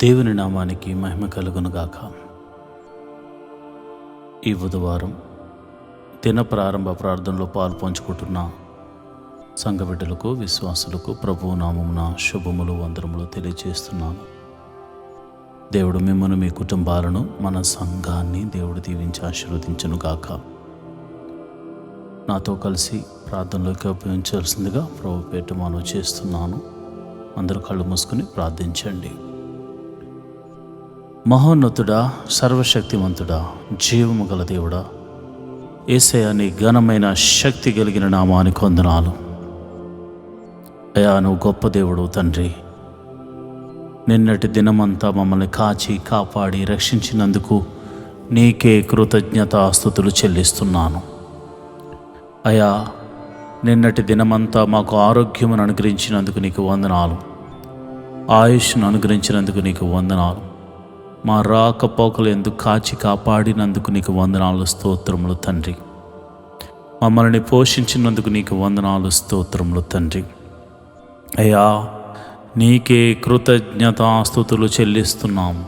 దేవుని నామానికి మహిమ కలుగునుగాక. ఈ బుధవారం దిన ప్రారంభ ప్రార్థనలో పాలు పంచుకుంటున్న సంఘ బిడ్డలకు, విశ్వాసులకు ప్రభువు నామమున శుభములు, వందనములు తెలియజేస్తున్నాను. దేవుడు మిమ్మల్ని, మీ కుటుంబాలను, మన సంఘాన్ని దేవుడు దీవించి ఆశీర్వదించునుగాక. నాతో కలిసి ప్రార్థనలోకి ఉపయోగించాల్సిందిగా ప్రభు పేట మనవి చేస్తున్నాను. అందరూ కళ్ళు మూసుకుని ప్రార్థించండి. మహోన్నతుడా, సర్వశక్తివంతుడా, జీవము గల దేవుడా, యేసయ్యా, నీ ఘనమైన శక్తి కలిగిన నామానికి వందనాలు. అయ్యా, నువ్వు గొప్ప దేవుడు తండ్రి. నిన్నటి దినమంతా మమ్మల్ని కాచి కాపాడి రక్షించినందుకు నీకే కృతజ్ఞతాస్తుతులు చెల్లిస్తున్నాను. అయ్యా, నిన్నటి దినమంతా మాకు ఆరోగ్యమును అనుగ్రహించినందుకు నీకు వందనాలు, ఆయుష్ను అనుగ్రహించినందుకు నీకు వందనాలు, మా రాకపోకలు ఎందుకు కాచి కాపాడినందుకు నీకు వందనాలు, స్తోత్రములు తండ్రి. మమ్మల్ని పోషించినందుకు నీకు వందనాలు, స్తోత్రములు తండ్రి. అయ్యా, నీకే కృతజ్ఞతాస్తుతులు చెల్లిస్తున్నాము.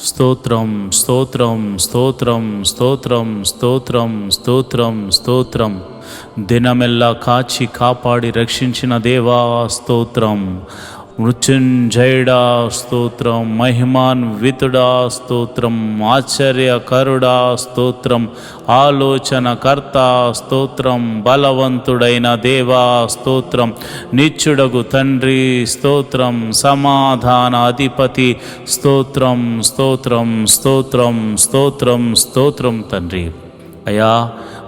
స్తోత్రం, స్తోత్రం, స్తోత్రం, స్తోత్రం, స్తోత్రం, స్తోత్రం, స్తోత్రం. దినమెల్లా కాచి కాపాడి రక్షించిన దేవా స్తోత్రం. మృత్యుంజయుడా స్తోత్రం, మహిమాన్వితుడా స్తోత్రం, ఆశ్చర్యకరుడా స్తోత్రం, ఆలోచనకర్త స్తోత్రం, బలవంతుడైన దేవా స్తోత్రం, నిత్యుడగు తండ్రి స్తోత్రం, సమాధాన అధిపతి స్తోత్రం, స్తోత్రం, స్తోత్రం, స్తోత్రం, స్తోత్రం తండ్రి. అయ్యా,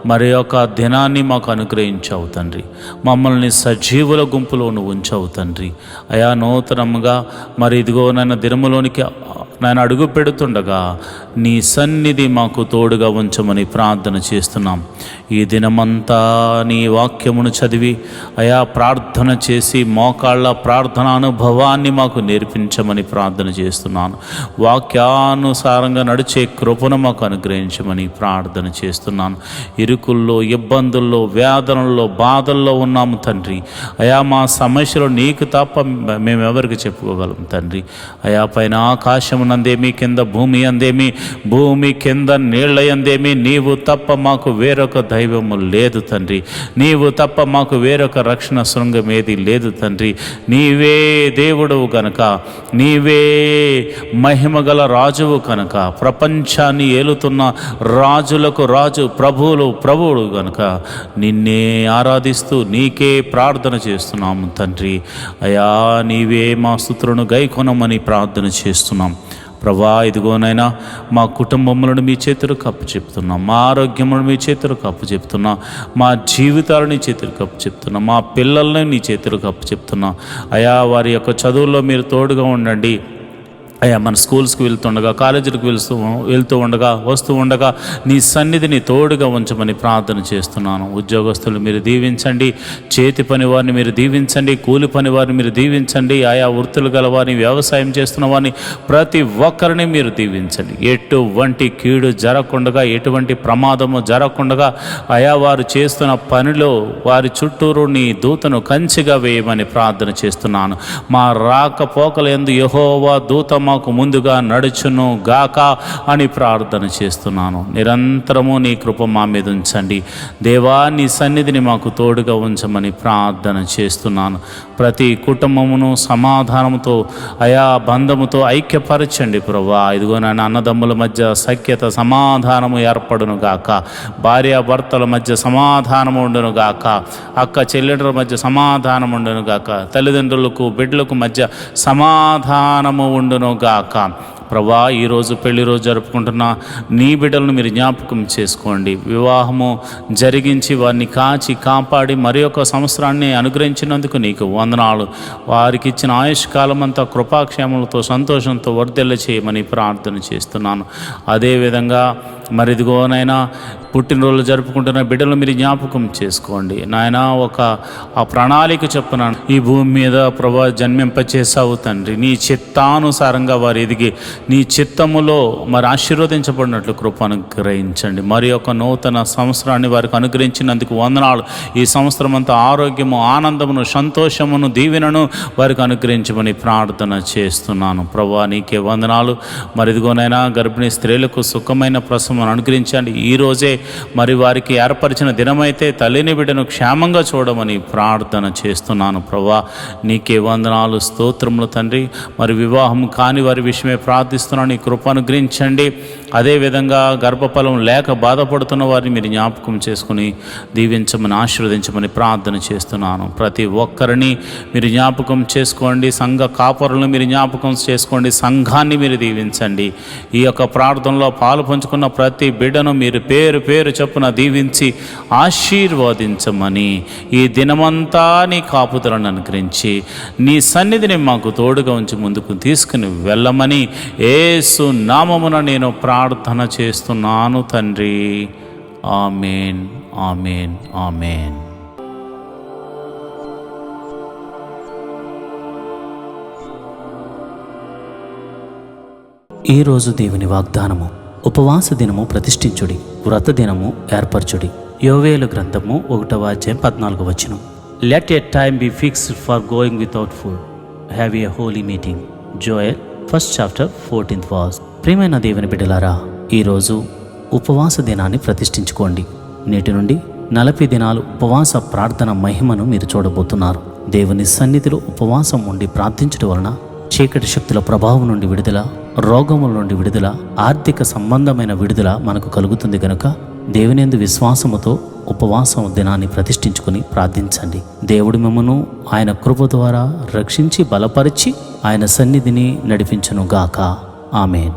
మరి యొక్క దినాన్ని మాకు అనుగ్రహించావు తండ్రి. మమ్మల్ని సజీవుల గుంపులో నువ్వు ఉంచావు తండ్రి. అయా, నూతనంగా మరి ఇదిగో నన్ను దినములోనికి నేను అడుగు పెడుతుండగా నీ సన్నిధి మాకు తోడుగా ఉంచమని ప్రార్థన చేస్తున్నాం. ఈ దినమంతా నీ వాక్యమును చదివి అయా ప్రార్థన చేసి మోకాళ్ళ ప్రార్థన అనుభవాన్ని మాకు నేర్పించమని ప్రార్థన చేస్తున్నాను. వాక్యానుసారంగా నడిచే కృపను మాకు అనుగ్రహించమని ప్రార్థన చేస్తున్నాను. ఇరుకుల్లో, ఇబ్బందుల్లో, వేదనల్లో, బాధల్లో ఉన్నాము తండ్రి. అయా, మా సమస్యలు నీకు తప్ప మేమెవరికి చెప్పుకోగలం తండ్రి. అయా, పైన ఆకాశం నందేమి, కింద భూమి అందేమి, భూమి కింద నీళ్ల యందేమి నీవు తప్ప మాకు వేరొక దైవము లేదు తండ్రి. నీవు తప్ప మాకు వేరొక రక్షణ శృంగం ఏది లేదు తండ్రి. నీవే దేవుడవు కనుక, నీవే మహిమగల రాజువు కనుక, ప్రపంచాన్ని ఏలుతున్న రాజులకు రాజు, ప్రభువులు కనుక నిన్నే ఆరాధిస్తూ నీకే ప్రార్థన చేస్తున్నాము తండ్రి. అయా, నీవే మా స్తుతులను గైకొనమని ప్రార్థన చేస్తున్నాం. ప్రభా, ఇదిగోనైనా మా కుటుంబములను మీ చేతులకు కప్పు చెప్తున్నాం, మా ఆరోగ్యములను మీ చేతులకు కప్పు చెప్తున్నా, మా జీవితాలను నీ చేతులకు కప్పు చెప్తున్నా, మా పిల్లల్ని నీ చేతులకు కప్పు చెప్తున్నా. అయా, వారి యొక్క చదువుల్లో మీరు తోడుగా ఉండండి. అయ్యా, మన స్కూల్స్కి వెళ్తుండగా, కాలేజీలకు వెళ్తూ ఉండగా, వస్తూ ఉండగా నీ సన్నిధిని తోడుగా ఉంచమని ప్రార్థన చేస్తున్నాను. ఉద్యోగస్తులు మీరు దీవించండి, చేతి పని వారిని మీరు దీవించండి, కూలి పని వారిని మీరు దీవించండి. ఆయా వృత్తులు గల వారిని, వ్యవసాయం చేస్తున్న వారిని ప్రతి ఒక్కరిని మీరు దీవించండి. ఎటువంటి కీడు జరగకుండా, ఎటువంటి ప్రమాదము జరగకుండా అయా వారు చేస్తున్న పనిలో వారి చుట్టూరు నీ దూతను కంచిగా వేయమని ప్రార్థన చేస్తున్నాను. మా రాకపోకల యందు యెహోవా దూత మాకు ముందుగా నడుచును గాక అని ప్రార్థన చేస్తున్నాను. నిరంతరము నీ కృప మా మీద ఉంచండి దేవా. నీ సన్నిధిని మాకు తోడుగా ఉంచమని ప్రార్థన చేస్తున్నాను. ప్రతి కుటుంబమును సమాధానముతో, అయా బంధముతో ఐక్యపరచండి ప్రభా. ఇదిగో నాన్న, అన్నదమ్ముల మధ్య సఖ్యత, సమాధానము ఏర్పడును గాక. భార్యాభర్తల మధ్య సమాధానము ఉండును గాక. అక్క చెల్లెళ్ళ మధ్య సమాధానం ఉండును గాక. తల్లిదండ్రులకు బిడ్డలకు మధ్య సమాధానము ఉండును గాక. ప్రభా, ఈరోజు పెళ్లి రోజు జరుపుకుంటున్న నీ బిడ్డలను మీరు జ్ఞాపకం చేసుకోండి. వివాహము జరిగించి వారిని కాచి కాపాడి మరి ఒక సంవత్సరాన్ని అనుగ్రహించినందుకు నీకు వందనాలు. వారికి ఇచ్చిన ఆయుష్కాలం అంతా కృపాక్షేమలతో, సంతోషంతో వర్ధిల్ల చేయమని ప్రార్థన చేస్తున్నాను. అదేవిధంగా మరిదిగోనైనా పుట్టినరోజులు జరుపుకుంటున్న బిడ్డలు మీరు జ్ఞాపకం చేసుకోండి నాయన. ఆ ప్రణాళిక చొప్పున ఈ భూమి మీద ప్రభా జన్మింపచేసావు తండ్రి. నీ చిత్తానుసారంగా వారు ఎదిగి నీ చిత్తములో మరి ఆశీర్వదించబడినట్లు కృప అనుగ్రహించండి. మరి ఒక నూతన సంవత్సరాన్ని వారికి అనుగ్రహించినందుకు వందనాలు. ఈ సంవత్సరం అంతా ఆరోగ్యము, ఆనందమును, సంతోషమును, దీవెనను వారికి అనుగ్రహించమని ప్రార్థన చేస్తున్నాను. ప్రభువా నీకే వందనాలు. మరి ఇదిగోనైనా గర్భిణీ స్త్రీలకు సుఖమైన ప్రసవం అనుగ్రహించండి. ఈరోజే మరి వారికి ఏర్పరిచిన దినమైతే తల్లిని బిడ్డను క్షేమంగా చూడమని ప్రార్థన చేస్తున్నాను. ప్రభువా నీకే వందనాలు, స్తోత్రములు తండ్రి. మరి వివాహం కాని వారి విషయమే ప్రార్థిస్తున్నాను. నీ కృప అనుగ్రహించండి. అదేవిధంగా గర్భఫలం లేక బాధపడుతున్న వారిని మీరు జ్ఞాపకం చేసుకుని దీవించమని, ఆశీర్వదించమని ప్రార్థన చేస్తున్నాను. ప్రతి ఒక్కరిని మీరు జ్ఞాపకం చేసుకోండి. సంఘ కాపరులను మీరు జ్ఞాపకం చేసుకోండి. సంఘాన్ని మీరు దీవించండి. ఈ యొక్క ప్రార్థనలో పాలు పంచుకున్న ప్రతి బిడ్డను మీరు పేరు పేరు చొప్పున దీవించి ఆశీర్వదించమని, ఈ దినమంతా నీ కాపుదలను అనుగ్రహించి నీ సన్నిధిని మాకు తోడుగా ఉంచి ముందుకు తీసుకుని వెళ్ళమని యేసు నామమున నేను ప్రార్థన చేస్తున్నాను తండ్రి. ఆమేన్, ఆమేన్, ఆమేన్. ఈరోజు దేవుని వాగ్దానము. ఉపవాస దినము ప్రతిష్ఠించుడి, వ్రత దినము ఏర్పరచుడి. యోవేలు గ్రంథము 1వ అధ్యాయం 14వ వచనం. Let a time be fixed for going without food, have a holy meeting. Joel 1st chapter 14th verse. ప్రియమైన దేవుని బిడ్డలారా, ఈరోజు ఉపవాస దినాన్ని ప్రతిష్ఠించుకోండి. నేటి నుండి 40 దినాలు ఉపవాస ప్రార్థన మహిమను మీరు చూడబోతున్నారు. దేవుని సన్నిధిలో ఉపవాసం ఉండి ప్రార్థించడం వలన చీకటి శక్తుల ప్రభావం నుండి విడుదల, రోగముల నుండి విడుదల, ఆర్థిక సంబంధమైన విడుదల మనకు కలుగుతుంది. కనుక దేవునియందు విశ్వాసముతో ఉపవాసం దినాన్ని ప్రతిష్ఠించుకుని ప్రార్థించండి. దేవుడు మిమ్మును ఆయన కృప ద్వారా రక్షించి బలపరిచి ఆయన సన్నిధిని నడిపించును గాక. ఆమేన్.